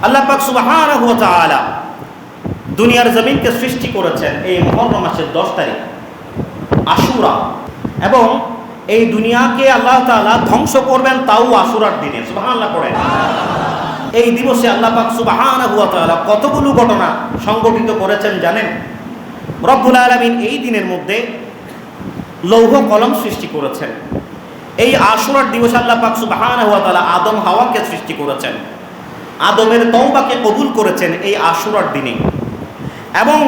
আল্লাহ পাক সুবহানাহু ওয়া তাআলা দুনিয়ার জমিনকে সৃষ্টি করেছেন এই মুহররম মাসের 10 তারিখ আশুরা, এবং এই দুনিয়াকে আল্লাহ তাআলা ধ্বংস করবেন তাও আশুরার দিনে। সুবহানাল্লাহ পড়েন। এই দিবসে আল্লাহ পাক সুবহানাহু ওয়া তাআলা কতগুলো ঘটনা সংঘটিত করেছেন জানেন? রব্বুল আলামিন এই দিনের মধ্যে লৌহ কলম সৃষ্টি করেছেন। এই আশুরার দিবসে আল্লাহ পাক সুবহানাহু ওয়া তাআলা আদম হাওয়াকে সৃষ্টি করেছেন। আদমের তওবাকে কবুল করেছেন এই আশুরার দিনে, এবং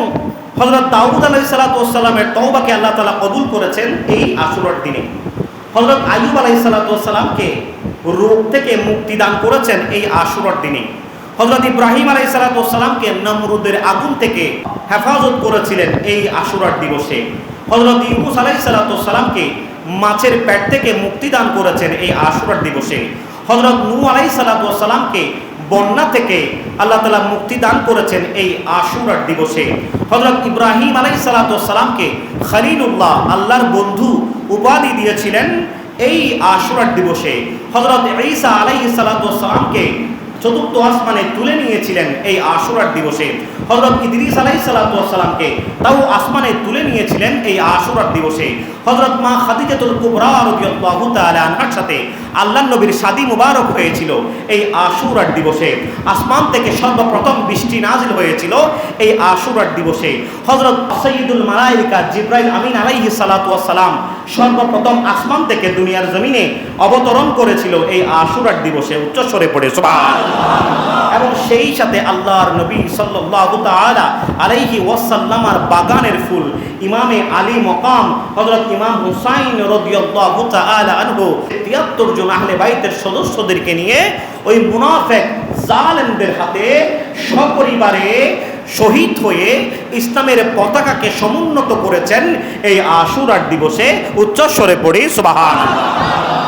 হযরত দাউদ আলাইহিস সালাতু ওয়াস সালামের তওবাকে আল্লাহ তাআলা কবুল করেছেন এই আশুরার দিনে। হযরত আইয়ুব আলাইহিস সালাতু ওয়াস সালামকে রোগ থেকে মুক্তি দান করেছেন এই আশুরার দিনে। হযরত ইব্রাহিম আলাইহিস সালাতু ওয়াস সালামকে নমরুদের আগুন থেকে হেফাজত করেছিলেন এই আশুরার দিবসে। হযরত ইউনূস আলাইহিস সালাতু ওয়াস সালামকে মাছের পেট থেকে মুক্তি দান করেছেন এই আশুরার দিবসে। হযরত নূহ আলাইহিস সালাতু ওয়াস সালামকে বন্যা থেকে আল্লাহ তাআলা মুক্তি দান করেছেন এই আশুরার দিবসে। হযরত ইব্রাহিম আলাইহিস সালাতু ওয়াস সালামকে খলিলুল্লাহ, আল্লাহর বন্ধু উপাধি দিয়েছিলেন এই আশুরার দিবসে। হযরত ঈসা আলাইহিস সালাতু ওয়াস সালামকে চতুর্থ আসমানে তুলে নিয়েছিলেন এই আশুরার দিবসে। হযরত ইদ্রিস আলাইহিস সালাতু ওয়াস সালামকে তাও আসমানে তুলে নিয়েছিলেন এই আশুরার দিবসে। হযরত মা খাদিজাতুল কুবরা রাদিয়াল্লাহু তাআলা আনহার সাথে আল্লাহর নবীর শাদী মুবারক হয়েছিল এই আশুরার দিবসে। আসমান থেকে সর্বপ্রথম বৃষ্টি নাজিল হয়েছিল এই আশুরার দিবসে। হযরত সাইয়্যিদুল মালায়েকা জিবরাইল আমিন আলাইহিস সালাতু ওয়াস সালাম সর্বপ্রথম আসমান থেকে দুনিয়ার জমিনে অবতরণ করেছিল এই আশুরার দিবসে। উচ্চস্বরে পড়ে সুবহানাল্লাহ। এবং সেই সাথে আল্লাহর নবী সাল্লাল্লাহু তাআলা আলাইহি ওয়াসাল্লামার বাগানের ফুল ইমামে আলী মকাম হযরত ইমাম হুসাইন রাদিয়াল্লাহু তাআলা আনহু ৭৩ জন আহলে বাইতের সদস্যদেরকে নিয়ে ওই মুনাফিক জালেমদের হাতে সপরিবারে শহীদ হয়ে ইসলামের পতাকাকে সমুন্নত করেছেন এই আশুরার দিবসে। উচ্চস্বরে পড়ি সুবহানাল্লাহ।